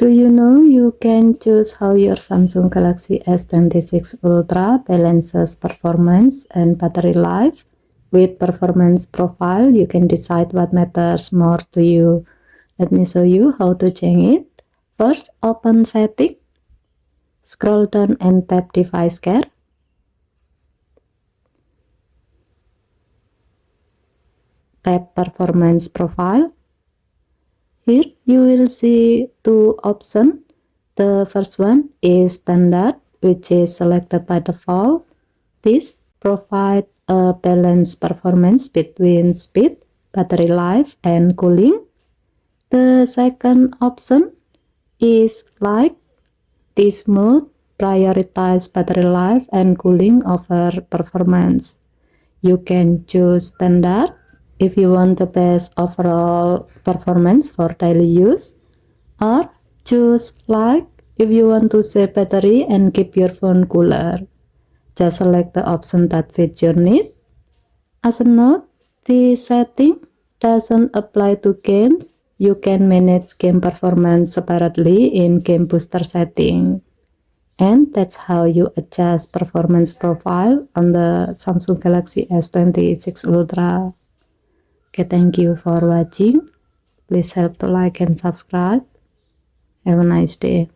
Do you know you can choose how your Samsung Galaxy S26 Ultra balances performance and battery life? With performance profile, you can decide what matters more to you. Let me show you how to change it. First, open setting. Scroll down and tap device care. Tap performance profile. Here you will see two options. The first one is standard, which is selected by default. This provides a balanced performance between speed, battery life, and cooling. The second option is light. This mode prioritizes battery life and cooling over performance. You can choose standard if you want the best overall performance for daily use, or choose light if you want to save battery and keep your phone cooler. Just select the option that fits your need. As a note, this setting doesn't apply to games. You can manage game performance separately in Game Booster setting. And that's how you adjust performance profile on the Samsung Galaxy S26 Ultra. Okay, thank you for watching. Please help to like and subscribe. Have a nice day.